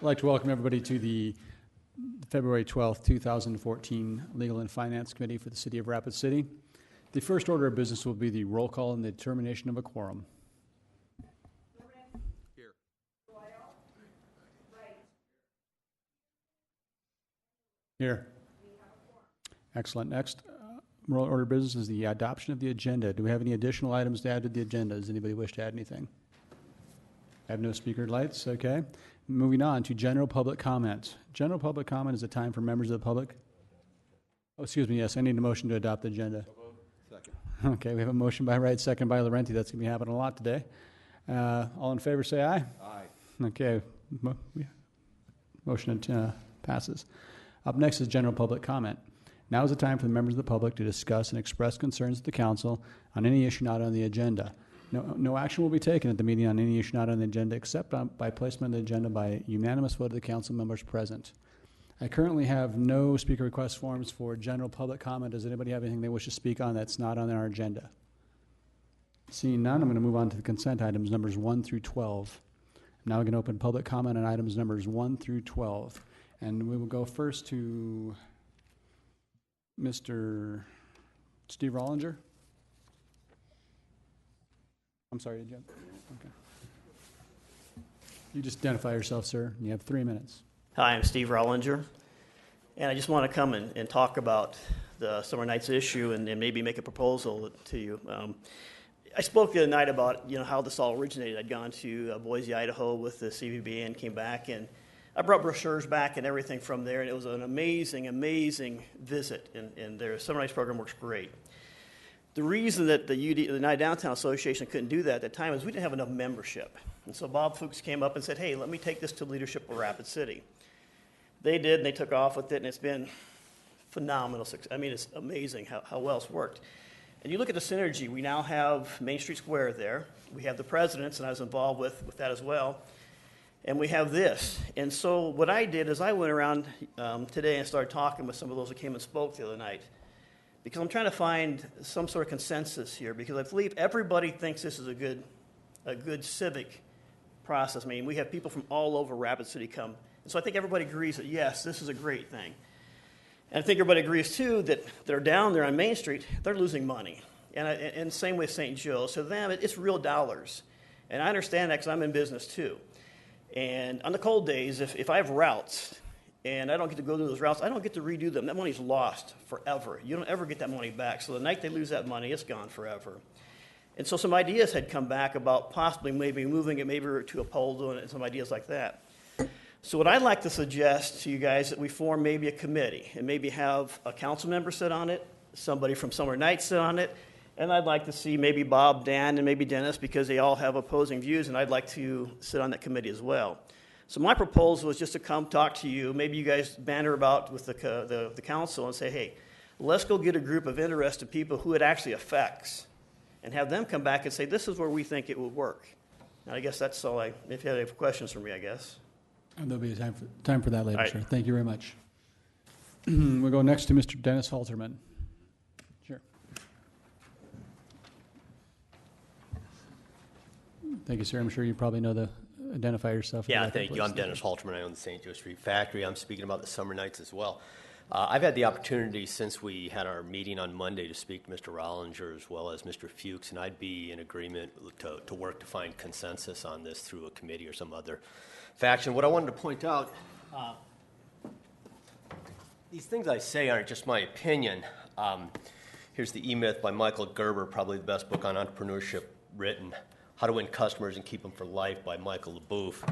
like to welcome everybody to the February 12th, 2014 Legal and Finance Committee for the City of Rapid City. The first order of business will be the roll call and the determination of a quorum. Here. Here. Excellent. Next order of business is the adoption of the agenda. Do we have any additional items to add to the agenda? Does anybody wish to add anything? I have no speaker lights. Okay. Moving on to general public comment. General public comment is a time for members of the public. Oh, excuse me. Yes, I need a motion to adopt the agenda. Second. Okay, we have a motion by Wright, second by Laurenti. That's going to be happening a lot today. All in favor, say aye. Aye. Okay. Motion passes. Up next is general public comment. Now is the time for the members of the public to discuss and express concerns to the council on any issue not on the agenda. No action will be taken at the meeting on any issue not on the agenda except by placement of the agenda by unanimous vote of the council members present. I currently have no speaker request forms for general public comment. Does anybody have anything they wish to speak on that's not on our agenda? Seeing none, I'm going to move on to the consent items numbers 1 through 12. I'm now going to open public comment on items numbers 1 through 12. And we will go first to Mr. Steve Rollinger. I'm sorry, did you? Okay. You just identify yourself, sir. You have 3 minutes. Hi, I'm Steve Rollinger, and I just want to come and talk about the Summer Nights issue and maybe make a proposal to you. I spoke the other night about how this all originated. I'd gone to Boise, Idaho with the CVB and came back, and I brought brochures back and everything from there, and it was an amazing, amazing visit, and their Summer Nights program works great. The reason that the United Downtown Association couldn't do that at the time is we didn't have enough membership. And so Bob Fuchs came up and said, hey, let me take this to leadership of Rapid City. They did, and they took off with it, and it's been phenomenal. I mean, it's amazing how well it's worked. And you look at the synergy. We now have Main Street Square there. We have the presidents, and I was involved with that as well. And we have this. And so what I did is I went around today and started talking with some of those that came and spoke the other night, because I'm trying to find some sort of consensus here, because I believe everybody thinks this is a good civic process. I mean, we have people from all over Rapid City come. And so I think everybody agrees that, yes, this is a great thing. And I think everybody agrees, too, that they're down there on Main Street, they're losing money. And same with St. Joe. So them, it's real dollars. And I understand that because I'm in business, too. And on the cold days, if I have routes and I don't get to go through those routes, I don't get to redo them. That money's lost forever. You don't ever get that money back. So the night they lose that money, it's gone forever. And so some ideas had come back about possibly maybe moving it maybe to a pole doing it, and some ideas like that. So what I'd like to suggest to you guys that we form maybe a committee and maybe have a council member sit on it, somebody from Summer Nights sit on it, and I'd like to see maybe Bob, Dan, and maybe Dennis, because they all have opposing views, and I'd like to sit on that committee as well. So my proposal is just to come talk to you. Maybe you guys banter about with the council and say, hey, let's go get a group of interested people who it actually affects and have them come back and say, this is where we think it would work. And I guess that's all if you have any questions for me, I guess. And there'll be a time for that later, right. Sir. Thank you very much. We'll go next to Mr. Dennis Halterman. Sure. Thank you, sir. I'm sure you probably know identify yourself. Yeah, thank you. I'm Dennis Halterman. I own the St. Joe Street Factory. I'm speaking about the Summer Nights as well. I've had the opportunity since we had our meeting on Monday to speak to Mr. Rollinger as well as Mr. Fuchs, and I'd be in agreement to work to find consensus on this through a committee or some other faction. What I wanted to point out, these things I say aren't just my opinion. Here's the E-Myth by Michael Gerber, probably the best book on entrepreneurship written. How to Win Customers and Keep Them for Life by Michael LeBouf.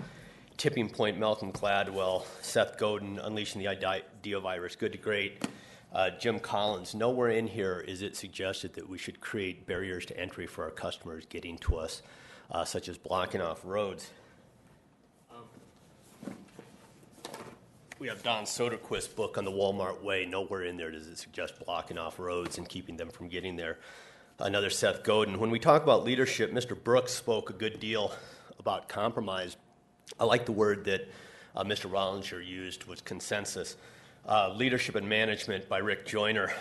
Tipping Point, Malcolm Gladwell. Seth Godin, Unleashing the Idea Virus, Good to Great. Jim Collins. Nowhere in here is it suggested that we should create barriers to entry for our customers getting to us, such as blocking off roads. We have Don Soderquist's book on the Walmart Way. Nowhere in there does it suggest blocking off roads and keeping them from getting there. Another Seth Godin. When we talk about leadership, Mr. Brooks spoke a good deal about compromise. I like the word that Mr. Rollinger used was consensus. Leadership and Management by Rick Joyner.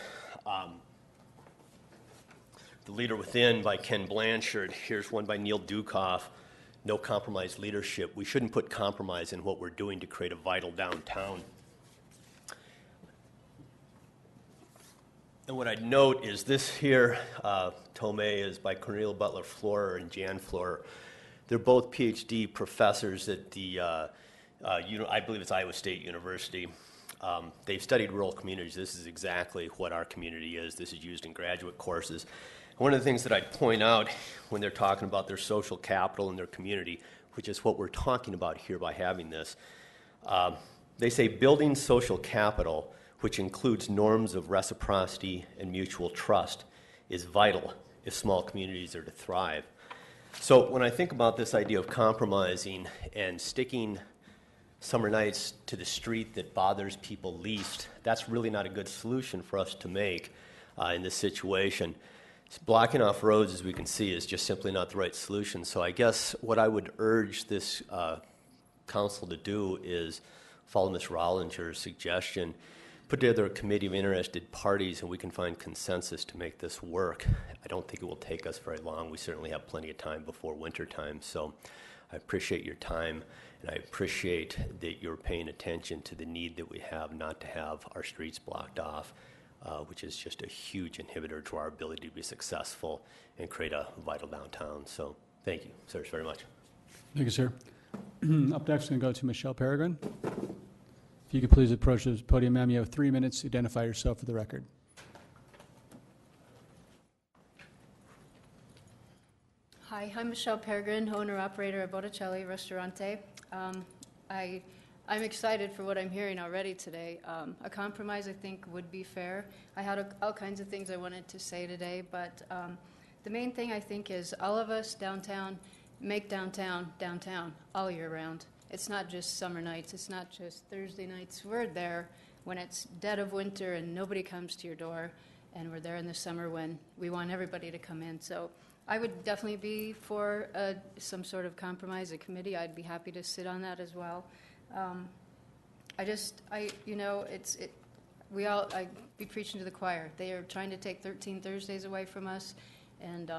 The Leader Within by Ken Blanchard. Here's one by Neil Dukoff. no compromise leadership. We shouldn't put compromise in what we're doing to create a vital downtown. And what I'd note is this here, Tomei, is by Cornelia Butler Florer and Jan Florer. They're both PhD professors at the, I believe it's Iowa State University. They've studied rural communities. This is exactly what our community is. This is used in graduate courses. One of the things that I'd point out when they're talking about their social capital in their community, which is what we're talking about here by having this, they say building social capital, which includes norms of reciprocity and mutual trust, is vital if small communities are to thrive. So when I think about this idea of compromising and sticking summer nights to the street that bothers people least, that's really not a good solution for us to make in this situation. Blocking off roads, as we can see, is just simply not the right solution. So I guess what I would urge this council to do is follow Ms. Rollinger's suggestion, put together a committee of interested parties, and we can find consensus to make this work. I don't think it will take us very long. We certainly have plenty of time before winter time. So I appreciate your time, and I appreciate that you're paying attention to the need that we have not to have our streets blocked off, which is just a huge inhibitor to our ability to be successful and create a vital downtown. So thank you, sirs, very much. Thank you, sir. Up next, we're going to go to Michelle Peregrine. If you could please approach the podium, ma'am. You have 3 minutes to identify yourself for the record. Hi, I'm Michelle Peregrine, owner-operator of Botticelli Ristorante. I'm excited for what I'm hearing already today. A compromise, I think, would be fair. I had all kinds of things I wanted to say today, but the main thing I think is all of us downtown make downtown downtown all year round. It's not just summer nights. It's not just Thursday nights. We're there when it's dead of winter and nobody comes to your door, and we're there in the summer when we want everybody to come in. So I would definitely be for some sort of compromise, a committee. I'd be happy to sit on that as well. I be preaching to the choir. They are trying to take 13 Thursdays away from us, and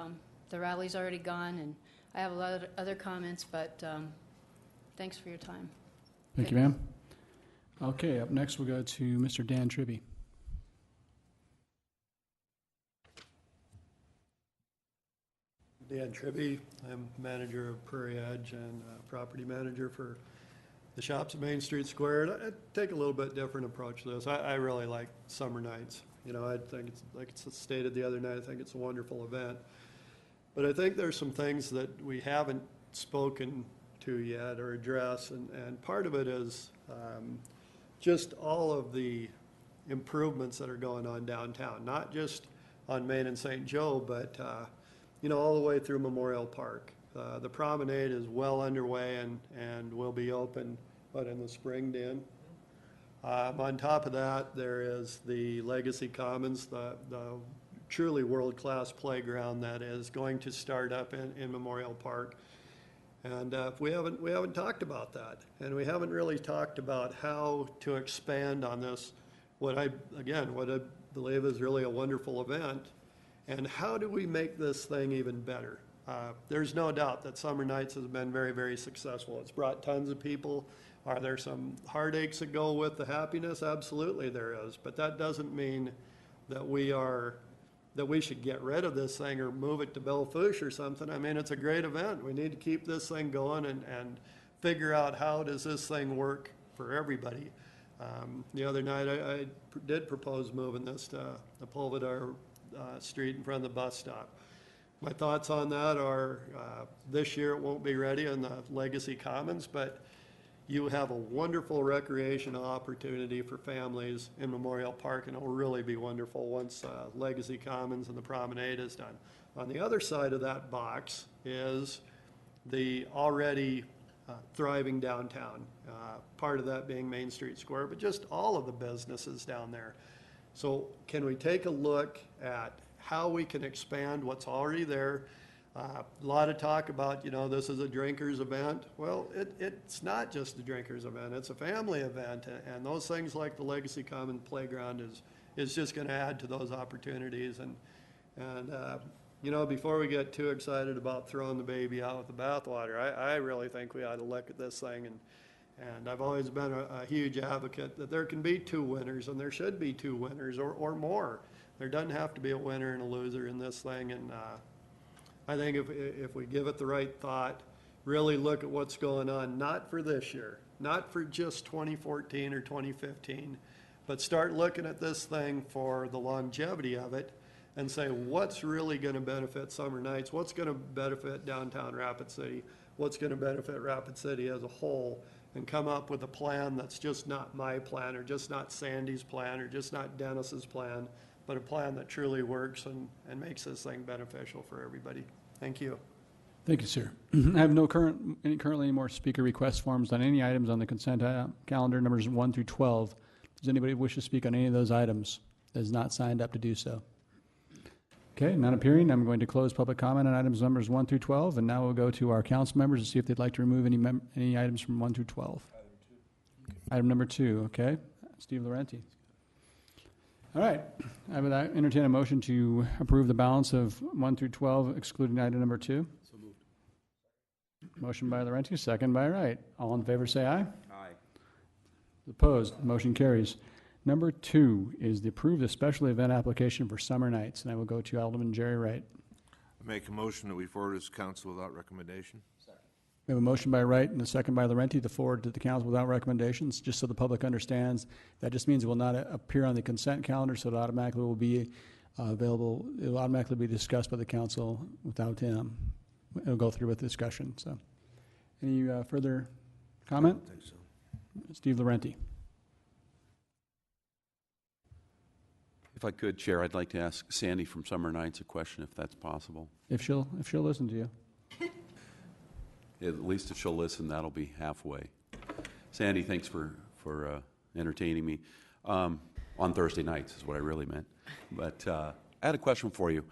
the rally's already gone, and I have a lot of other comments, but thanks for your time. Thank you, ma'am. Okay, up next we'll go to Mr. Dan Tribby. Dan Tribby. I'm manager of Prairie Edge and property manager for the shops at Main Street Square. And I take a little bit different approach to this. I really like summer nights. You know, I think it's, like it's stated the other night, I think it's a wonderful event. But I think there's some things that we haven't spoken to yet or addressed, and part of it is just all of the improvements that are going on downtown, not just on Main and St. Joe, but you know, all the way through Memorial Park. The promenade is well underway and will be open, in the spring, Dan? On top of that, there is the Legacy Commons, the truly world-class playground that is going to start up in Memorial Park. And we haven't talked about that, and we haven't really talked about how to expand on this, what I believe is really a wonderful event, and how do we make this thing even better? There's no doubt that Summer Nights has been very, very successful. It's brought tons of people. Are there some heartaches that go with the happiness? Absolutely there is, but that doesn't mean that we should get rid of this thing or move it to Belle Fourche or something. I mean, it's a great event. We need to keep this thing going and figure out how does this thing work for everybody. The other night, I did propose moving this to the Polvidar Street in front of the bus stop. My thoughts on that are this year it won't be ready on the Legacy Commons, but you have a wonderful recreational opportunity for families in Memorial Park, and it will really be wonderful once Legacy Commons and the promenade is done. On the other side of that box is the already thriving downtown, part of that being Main Street Square, but just all of the businesses down there. So can we take a look at how we can expand what's already there? A lot of talk about, this is a drinkers event. Well, it's not just a drinkers event. It's a family event. And those things like the Legacy Common Playground is just going to add to those opportunities. And before we get too excited about throwing the baby out with the bathwater, I really think we ought to look at this thing, and I've always been a huge advocate that there can be two winners, and there should be two winners or more. There doesn't have to be a winner and a loser in this thing, and I think if we give it the right thought, really look at what's going on, not for this year, not for just 2014 or 2015, but start looking at this thing for the longevity of it and say, what's really going to benefit Summer Nights? What's going to benefit downtown Rapid City? What's going to benefit Rapid City as a whole? And come up with a plan that's just not my plan, or just not Sandy's plan, or just not Dennis's plan, but a plan that truly works and makes this thing beneficial for everybody. Thank you. Thank you, sir. I have currently any more speaker request forms on any items on the consent calendar, numbers 1 through 12. Does anybody wish to speak on any of those items that is not signed up to do so? Okay, not appearing. I'm going to close public comment on items numbers 1 through 12, and now we'll go to our council members to see if they'd like to remove any items from 1 through 12. Item number 2, okay. Steve Laurenti. All right, I would entertain a motion to approve the balance of 1 through 12, excluding item number 2. So moved. Motion by Laurenti, second by Wright. All in favor say aye. Aye. Opposed, motion carries. Number 2 is the approve the special event application for Summer Nights, and I will go to Alderman Jerry Wright. I make a motion that we forward this to council without recommendation. We have a motion by Wright and a second by Laurenti to forward to the council without recommendations, just so the public understands. That just means it will not appear on the consent calendar, so it automatically will be available. It will automatically be discussed by the council without him. It'll go through with discussion. So, any further comment? I think so. Steve Laurenti. If I could, Chair, I'd like to ask Sandy from Summer Nights a question, if that's possible. If she'll listen to you. At least if she'll listen, that'll be halfway. Sandy, thanks for entertaining me. On Thursday nights is what I really meant. But I had a question for you.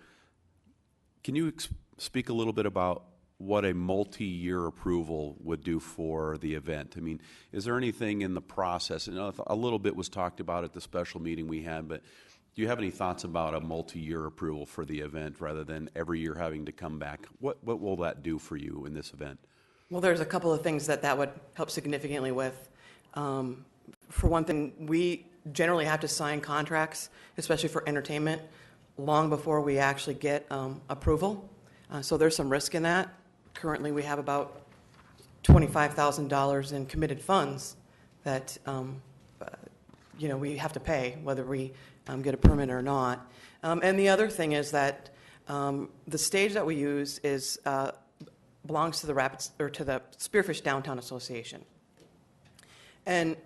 Can you speak a little bit about what a multi-year approval would do for the event? I mean, is there anything in the process? And a little bit was talked about at the special meeting we had, but do you have any thoughts about a multi-year approval for the event rather than every year having to come back? What will that do for you in this event? Well, there's a couple of things that would help significantly with. For one thing, we generally have to sign contracts, especially for entertainment, long before we actually get approval. So there's some risk in that. Currently, we have about $25,000 in committed funds that we have to pay, whether we get a permit or not. And the other thing is that the stage that we use belongs to the Spearfish Downtown Association. And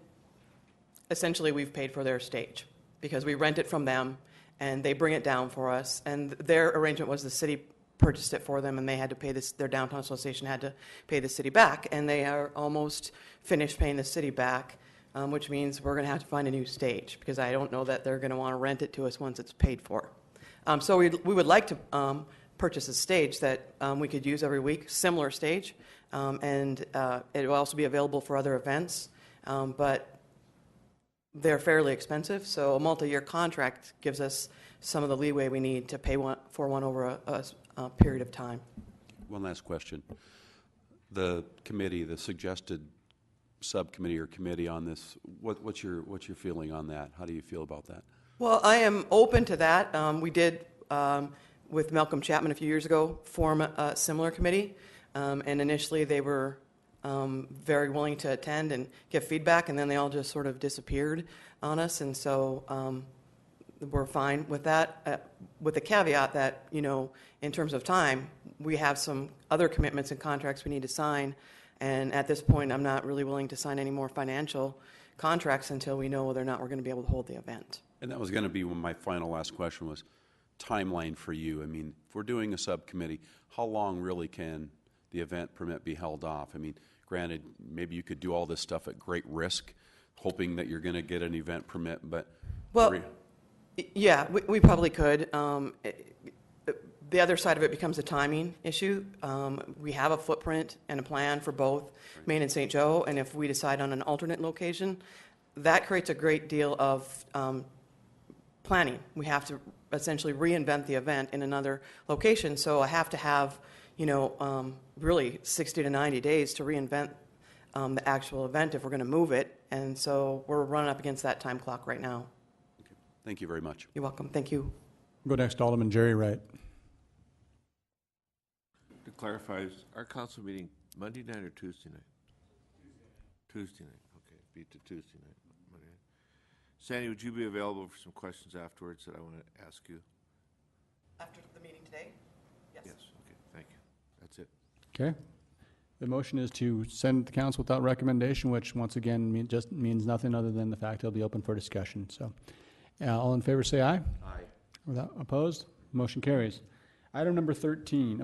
essentially we've paid for their stage because we rent it from them and they bring it down for us. And their arrangement was the city purchased it for them and they had to pay their downtown association had to pay the city back. And they are almost finished paying the city back, which means we're going to have to find a new stage because I don't know that they're going to want to rent it to us once it's paid for. So we would like to purchase a stage that we could use every week, similar stage, and it will also be available for other events, but they're fairly expensive, so a multi-year contract gives us some of the leeway we need to pay for one over a period of time. One last question. The committee, the suggested subcommittee or committee on this, what's your feeling on that? How do you feel about that? Well, I am open to that. We did with Malcolm Chapman a few years ago, form a similar committee. And initially they were very willing to attend and give feedback, and then they all just sort of disappeared on us. And so we're fine with that, with the caveat that, in terms of time, we have some other commitments and contracts we need to sign. And at this point, I'm not really willing to sign any more financial contracts until we know whether or not we're going to be able to hold the event. And that was going to be my final last question was timeline for you. I mean, if we're doing a subcommittee, how long really can the event permit be held off? I mean, granted, maybe you could do all this stuff at great risk, hoping that you're going to get an event permit, but... Well, yeah, we probably could. The other side of it becomes a timing issue. We have a footprint and a plan for both Main and St. Joe, and if we decide on an alternate location, that creates a great deal of planning. We have to essentially reinvent the event in another location. So I have to have, really 60 to 90 days to reinvent the actual event if we're going to move it. And so we're running up against that time clock right now. Thank you very much. You're welcome. Thank you. Go next, Alderman Jerry Wright. To clarify, is our council meeting Monday night or Tuesday night? Tuesday night, okay, beat to Tuesday night. Monday night. Sandy, would you be available for some questions afterwards that I want to ask you? After the meeting today? Yes, okay, thank you. That's it. Okay. The motion is to send the council without recommendation, which once again just means nothing other than the fact it'll be open for discussion. So, all in favor say aye. Aye. Without opposed, motion carries. Item number 13,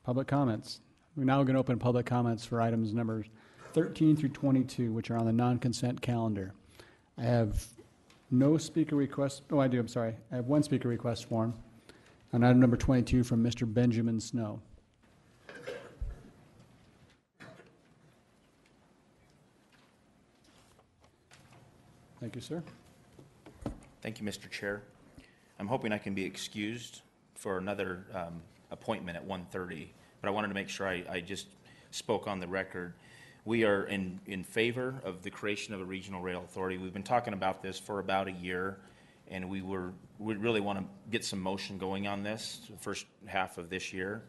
public comments. We're now going to open public comments for items numbers 13 through 22, which are on the non-consent calendar. I have no speaker requests. Oh, I do, I'm sorry. I have one speaker request form on item number 22 from Mr. Benjamin Snow. Thank you, sir. Thank you, Mr. Chair. I'm hoping I can be excused for another appointment at 1:30, but I wanted to make sure I just spoke on the record. We are in favor of the creation of a regional rail authority. We've been talking about this for about a year, and we really want to get some motion going on this the first half of this year.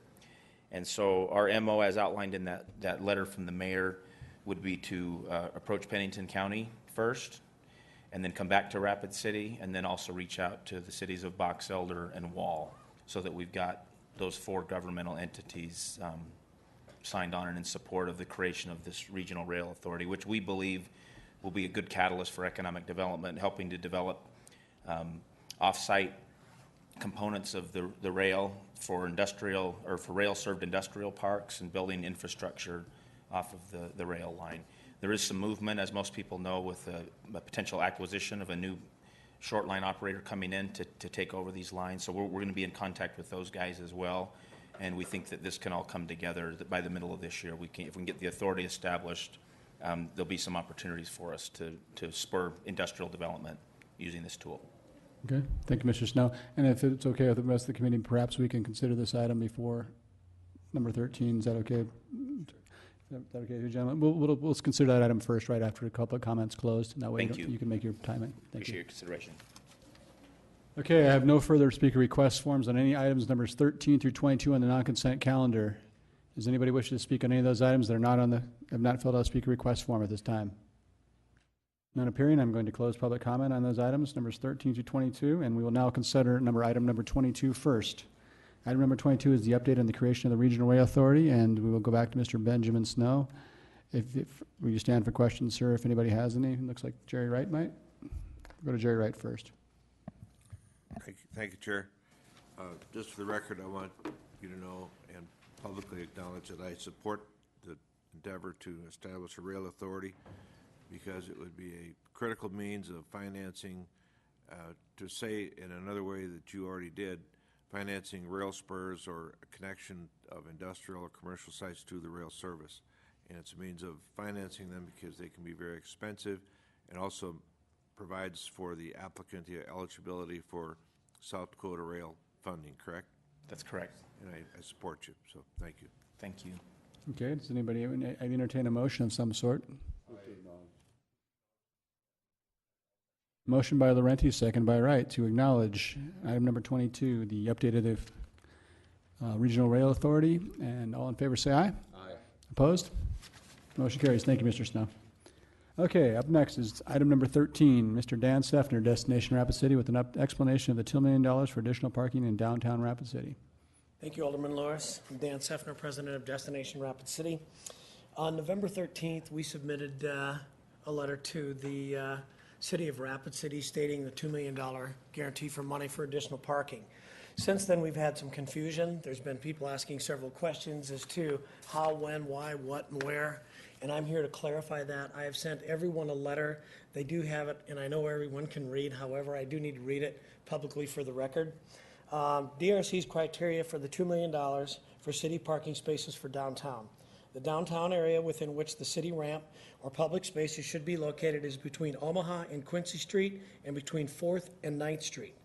And so our MO, as outlined in that letter from the mayor, would be to approach Pennington County first, and then come back to Rapid City, and then also reach out to the cities of Box Elder and Wall, so that we've got those 4 governmental entities signed on and in support of the creation of this regional rail authority, which we believe will be a good catalyst for economic development, helping to develop off-site components of the rail for industrial or for rail-served industrial parks and building infrastructure off of the rail line. There is some movement, as most people know, with a potential acquisition of a new short line operator coming in to take over these lines. So we're going to be in contact with those guys as well. And we think that this can all come together that by the middle of this year. If we can get the authority established, there'll be some opportunities for us to spur industrial development using this tool. Okay, thank you, Mr. Snow. And if it's okay with the rest of the committee, perhaps we can consider this item before number 13. Is that okay? Is that okay, gentlemen? Let's consider that item first, right after the public comments closed. And that way you can make your time in. Appreciate your consideration. Okay, I have no further speaker request forms on any items numbers 13 through 22 on the non-consent calendar. Does anybody wish to speak on any of those items that are not have not filled out a speaker request form at this time? None appearing. I'm going to close public comment on those items, numbers 13 through 22, and we will now consider item number 22 first. Item number 22 is the update on the creation of the Regional Rail Authority, and we will go back to Mr. Benjamin Snow. Will you stand for questions, sir, if anybody has any? It looks like Jerry Wright might. Go to Jerry Wright first. Thank you, Chair. Just for the record, I want you to know and publicly acknowledge that I support the endeavor to establish a rail authority because it would be a critical means of financing, to say in another way that you already did, financing rail spurs or a connection of industrial or commercial sites to the rail service. And it's a means of financing them because they can be very expensive, and also provides for the applicant the eligibility for South Dakota Rail funding, correct? That's correct. And I support you, so thank you. Thank you. Okay, does anybody entertain a motion of some sort? Motion by Laurenti, second by Wright, to acknowledge item number 22, the updated Regional Rail Authority. And all in favor say aye. Aye. Opposed? Motion carries. Thank you, Mr. Snow. Okay, up next is item number 13, Mr. Dan Seffner, Destination Rapid City, with an explanation of the $2 million for additional parking in downtown Rapid City. Thank you, Alderman Lewis. I'm Dan Seffner, President of Destination Rapid City. On November 13th, we submitted a letter to the City of Rapid City stating the $2 million guarantee for money for additional parking. Since then, we've had some confusion. There's been people asking several questions as to how, when, why, what, and where. And I'm here to clarify that. I have sent everyone a letter. They do have it, and I know everyone can read. However, I do need to read it publicly for the record. DRC's criteria for the $2 million for city parking spaces for downtown. The downtown area within which the city ramp or public spaces should be located is between Omaha and Quincy Street and between 4th and 9th Street.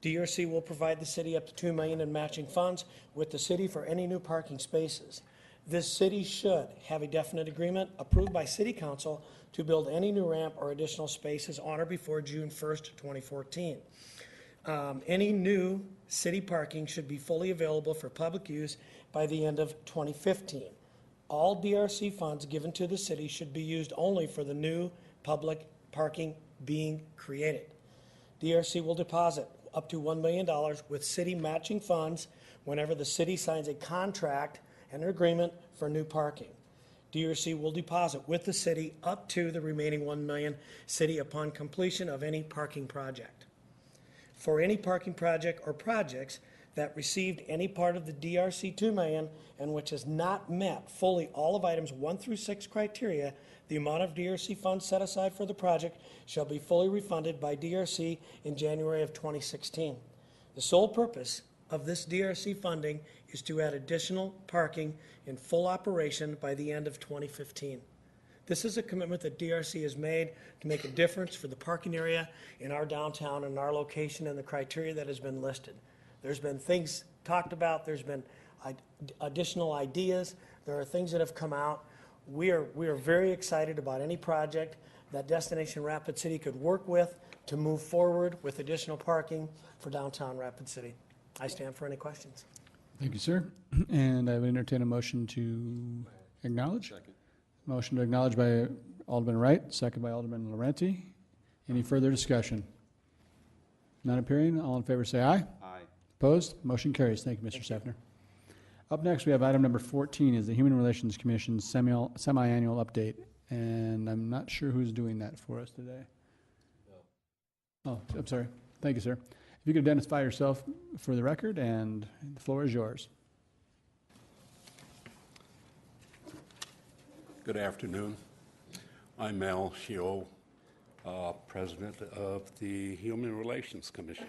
DRC will provide the city up to $2 million in matching funds with the city for any new parking spaces. This city should have a definite agreement approved by City Council to build any new ramp or additional spaces on or before June 1st, 2014. Any new city parking should be fully available for public use by the end of 2015. All DRC funds given to the city should be used only for the new public parking being created. DRC will deposit up to $1 million with city matching funds whenever the city signs a contract and an agreement for new parking. DRC will deposit with the city up to the remaining $1 million city upon completion of any parking project. For any parking project or projects that received any part of the DRC $2 million and which has not met fully all of items 1 through 6 criteria, the amount of DRC funds set aside for the project shall be fully refunded by DRC in January of 2016. The sole purpose of this DRC funding is to add additional parking in full operation by the end of 2015. This is a commitment that DRC has made to make a difference for the parking area in our downtown and our location and the criteria that has been listed. There's been things talked about, there's been additional ideas, there are things that have come out. We are very excited about any project that Destination Rapid City could work with to move forward with additional parking for downtown Rapid City. I stand for any questions. Thank you, sir. And I would entertain a motion to acknowledge. Second. Motion to acknowledge by Alderman Wright, second by Alderman Laurenti. Any further discussion? None appearing. All in favor say aye. Aye. Opposed? Motion carries. Thank you, Mr. Sefner. Up next, we have item number 14 is the Human Relations Commission's semi-annual update. And I'm not sure who's doing that for us today. Oh, I'm sorry. Thank you, sir. If you could identify yourself for the record, and the floor is yours. Good afternoon. I'm Al Shio, President of the Human Relations Commission.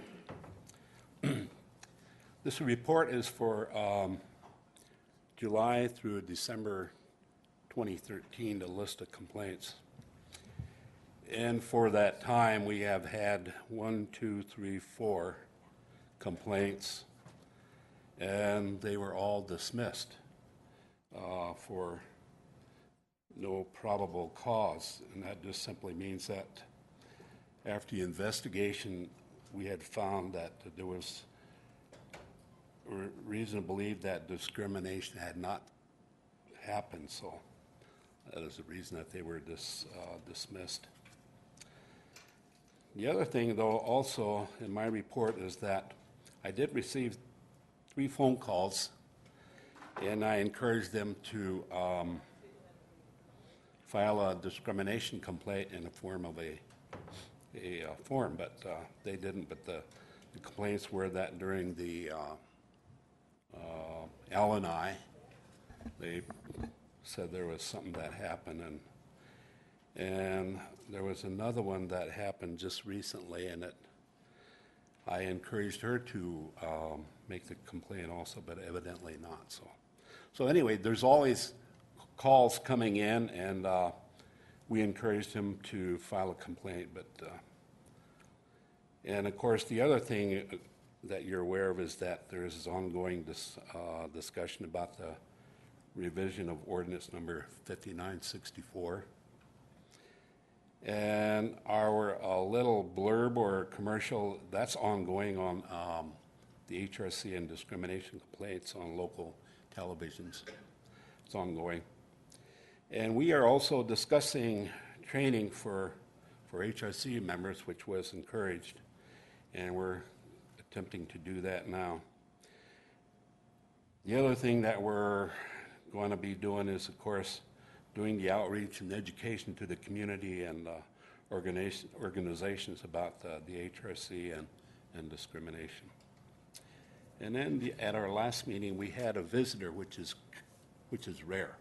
This report is for July through December 2013, the list of complaints. And for that time, we have had 4 complaints, and they were all dismissed for no probable cause. And that just simply means that after the investigation, we had found that there was reason to believe that discrimination had not happened. So that is the reason that they were dismissed. The other thing, though, also in my report is that I did receive 3 phone calls, and I encouraged them to file a discrimination complaint in the form of a form, but they didn't. But the complaints were that during the L&I, they said there was something that happened, and there was another one that happened just recently, and I encouraged her to make the complaint also, but evidently not. So anyway, there's always calls coming in, and we encouraged him to file a complaint. But and of course, the other thing that you're aware of is that there is this ongoing discussion about the revision of ordinance number 5964. And our little blurb or commercial, that's ongoing on the HRC and discrimination complaints on local televisions. It's ongoing. And we are also discussing training for HRC members, which was encouraged, and we're attempting to do that now. The other thing that we're going to be doing is, of course, doing the outreach and education to the community and organizations about the HRC and discrimination. And then at our last meeting, we had a visitor, which is rare,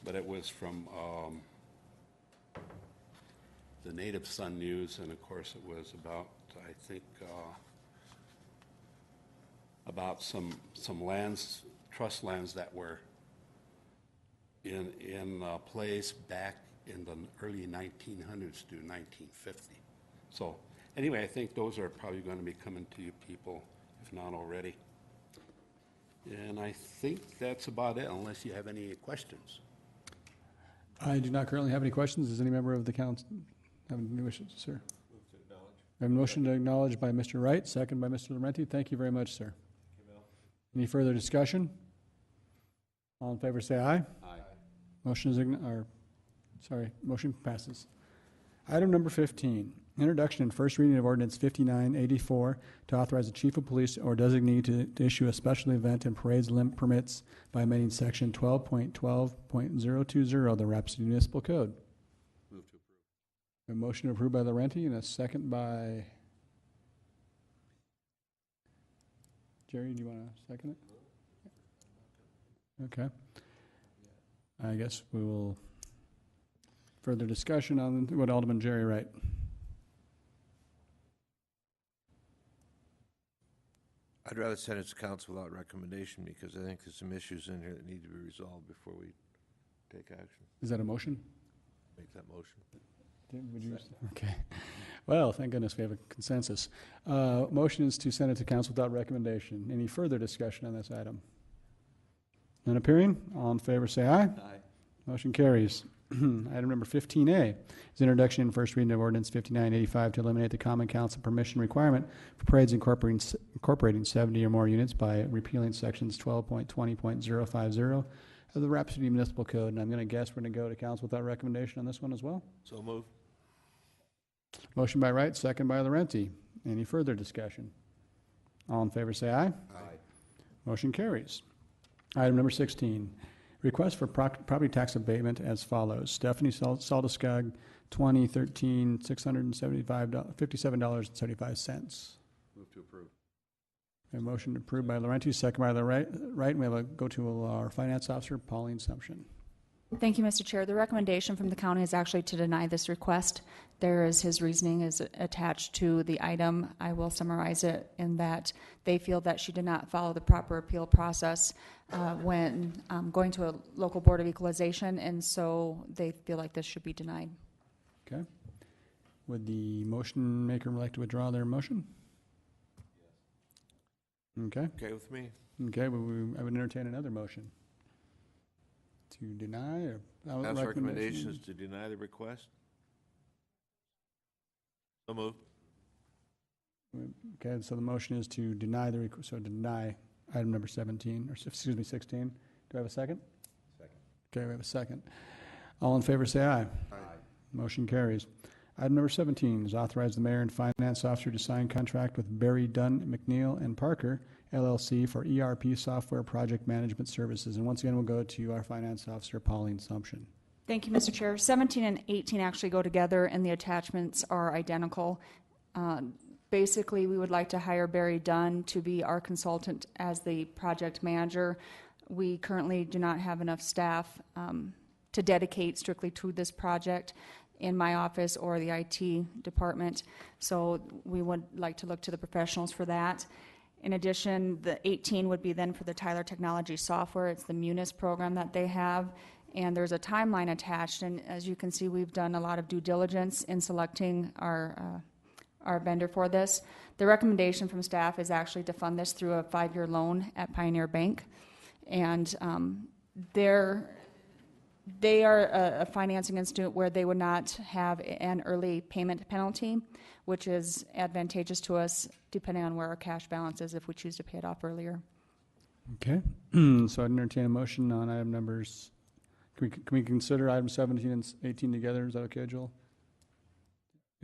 but it was from the Native Sun News, and of course it was about, I think, about some lands, trust lands that were in place back in the early 1900s to 1950. So anyway, I think those are probably going to be coming to you people, if not already. And I think that's about it, unless you have any questions. I do not currently have any questions. Does any member of the council have any wishes, sir? I have a motion to acknowledge by Mr. Wright, second by Mr. Laurenti. Thank you very much, sir. Any further discussion? All in favor say aye. Aye. Motion passes. Item number 15, introduction and first reading of ordinance 5984 to authorize the chief of police or designee to issue a special event and parades limit permits by amending section 12.12.020 of the Rapid City Municipal Code. Move to approve. A motion approved by Laurenti and a second by Jerry. Do you want to second it? Okay. I guess we will further discussion on what Alderman Jerry Wright. I'd rather send it to council without recommendation because I think there's some issues in here that need to be resolved before we take action. Is that a motion? Make that motion. Would you? Okay. Well, thank goodness we have a consensus. Motion is to send it to council without recommendation. Any further discussion on this item? None appearing? All in favor say aye. Aye. Motion carries. Item number 15A is introduction and first reading of ordinance 5985 to eliminate the common council permission requirement for parades incorporating 70 or more units by repealing sections 12.20.050 of the Rapid City Municipal Code. And I'm going to guess we're going to go to council without recommendation on this one as well. So move. Motion by Wright, second by Laurenti. Any further discussion? All in favor say aye. Aye. Motion carries. Item number 16, request for property tax abatement as follows. Stephanie Saldeskog, 2013, $657.75. Move to approve. A motion approved by Laurenti, second by Wright. And we have a go to our finance officer, Pauline Sumption. Thank you, Mr. Chair. The recommendation from the county is actually to deny this request. His reasoning is attached to the item. I will summarize it in that they feel that she did not follow the proper appeal process when going to a local board of equalization, and so they feel like this should be denied. Okay. Would the motion maker like to withdraw their motion? Okay. Okay with me? Okay, I would entertain another motion. To deny or Council recommendation is to deny the request. So move. Okay, so the motion is to deny the request, so deny item number 17, or excuse me, 16. Do I have a second? Second. Okay, we have a second. All in favor say aye. Aye. Motion carries. Item number 17 is authorize the mayor and finance officer to sign contract with Barry Dunn, McNeil, and Parker, LLC for ERP software project management services. And once again, we'll go to our finance officer, Pauline Sumption. Thank you, Mr. Chair. 17 and 18 actually go together, and the attachments are identical. Basically, we would like to hire Barry Dunn to be our consultant as the project manager. We currently do not have enough staff to dedicate strictly to this project in my office or the IT department, so we would like to look to the professionals for that. In addition, the 18 would be then for the Tyler Technology Software. It's the Munis program that they have, and there's a timeline attached, and as you can see, we've done a lot of due diligence in selecting our vendor for this. The recommendation from staff is actually to fund this through a 5-year loan at Pioneer Bank, and they are a financing institute where they would not have an early payment penalty, which is advantageous to us depending on where our cash balance is if we choose to pay it off earlier. Okay, so I'd entertain a motion on item numbers. Can we consider items 17 and 18 together? Is that okay, Joel?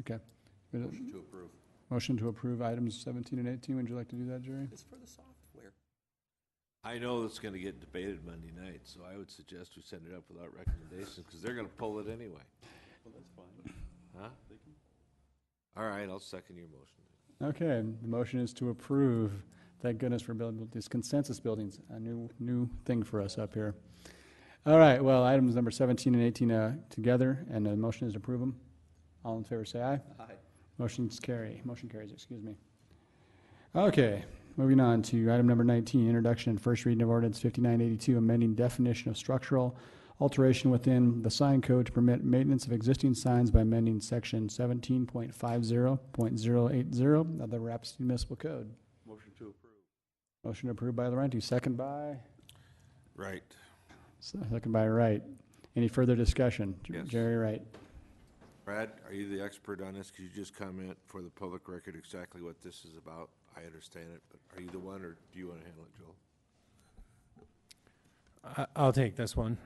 Okay. Motion to approve. Motion to approve items 17 and 18. Would you like to do that, Jerry? It's for the software. I know it's going to get debated Monday night, so I would suggest we send it up without recommendations because they're going to pull it anyway. Well, that's fine. Huh? All right, I'll second your motion. Okay, the motion is to approve. Thank goodness for building these consensus buildings, a new thing for us up here. All right, well, items number 17 and 18 together, and the motion is to approve them. All in favor say aye. Aye. Motion carries, excuse me. Okay, moving on to item number 19, introduction and first reading of ordinance 5982, amending definition of structural alteration within the sign code to permit maintenance of existing signs by amending section 17.50.080 of the Rapid City Municipal Code. Motion to approve. Motion approved by Laurenti, second by? Right. Second by Wright. Any further discussion? Yes. Jerry Wright. Brad, are you the expert on this? Could you just comment for the public record exactly what this is about? I understand it, but are you the one, or do you want to handle it, Joel? I'll take this one.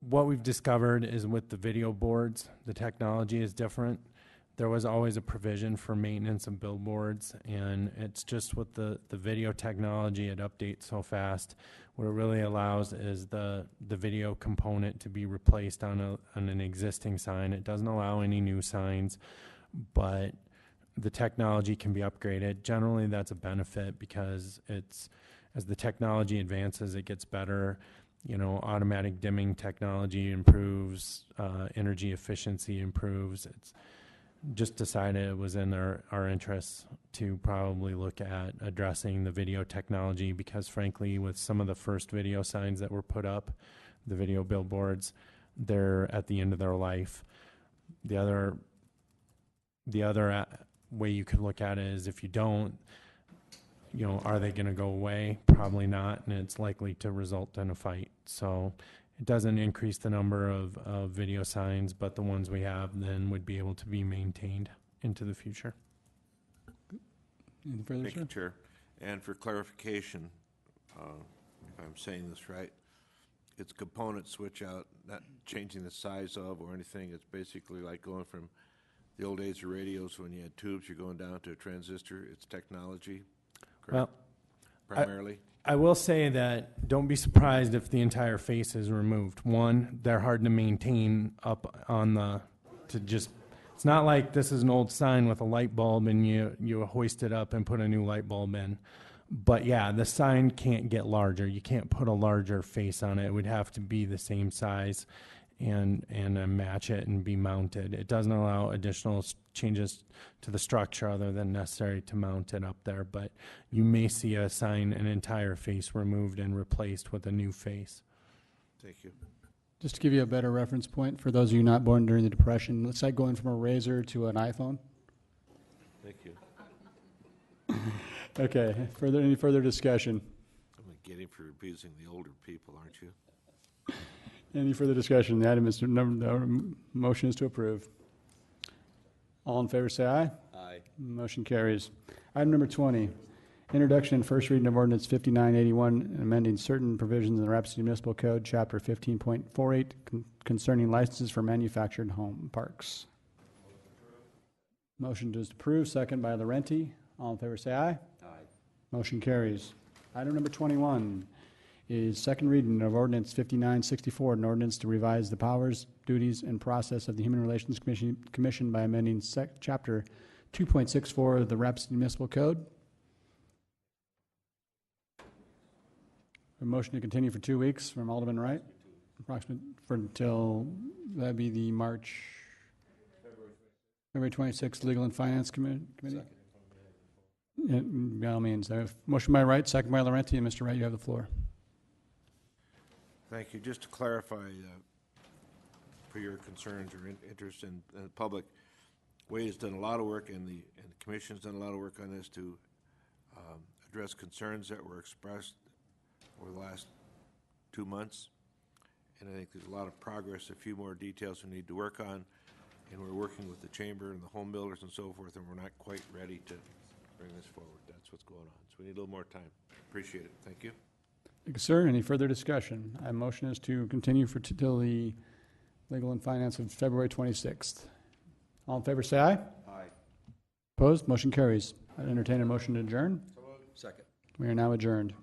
What we've discovered is with the video boards, the technology is different. There was always a provision for maintenance of billboards, and it's just with the video technology, it updates so fast. What it really allows is the video component to be replaced on an existing sign. It doesn't allow any new signs, but the technology can be upgraded. Generally, that's a benefit because as the technology advances, it gets better. You know, automatic dimming technology improves, energy efficiency improves. It's just decided it was in our interests to probably look at addressing the video technology because, frankly, with some of the first video signs that were put up, the video billboards, they're at the end of their life. The other way you could look at it is if you don't, you know, are they going to go away? Probably not, and it's likely to result in a fight. So it doesn't increase the number of video signs, but the ones we have then would be able to be maintained into the future. Any further, Thank sir? you, Chair. And for clarification, if I'm saying this right, it's component switch out, not changing the size of or anything. It's basically like going from the old days of radios when you had tubes, you're going down to a transistor. It's technology, correct? Well, primarily? I will say that don't be surprised if the entire face is removed. One, they're hard to maintain up on it's not like this is an old sign with a light bulb and you hoist it up and put a new light bulb in. But yeah, the sign can't get larger. You can't put a larger face on it. It would have to be the same size and match it and be mounted. It doesn't allow additional changes to the structure other than necessary to mount it up there. But you may see a sign, an entire face removed and replaced with a new face. Thank you. Just to give you a better reference point, for those of you not born during the Depression, it's like going from a Razor to an iPhone. Thank you. Okay, any further discussion? I'm going to get him for abusing the older people, aren't you? Any further discussion? The item is the motion is to approve. All in favor say aye. Aye. Motion carries. Item number 20, introduction and first reading of ordinance 5981, and amending certain provisions in the Rapid City Municipal Code, Chapter 15.48, concerning licenses for manufactured home parks. Motion to approve, second by Laurenti. All in favor say aye. Aye. Motion carries. Item number 21 is second reading of ordinance 5964, an ordinance to revise the powers, duties, and process of the Human Relations Commission by amending Chapter 2.64 of the Rapid City Municipal Code. A motion to continue for 2 weeks from Alderman Wright, approximately until that'd be the February 26th Legal and Finance Committee. By all means, motion by Wright, second by Laurenti, and Mr. Wright, you have the floor. Thank you. Just to clarify, for your concerns or interest in the public, Wade has done a lot of work, and the Commission's done a lot of work on this to address concerns that were expressed over the last 2 months. And I think there's a lot of progress, a few more details we need to work on, and we're working with the Chamber and the home builders and so forth, and we're not quite ready to bring this forward. That's what's going on. So we need a little more time. Appreciate it. Thank you. Thank you, sir. Any further discussion? My motion is to continue till the Legal and Finance of February 26th. All in favor, say aye. Aye. Opposed? Motion carries. I entertain a motion to adjourn. Second. We are now adjourned.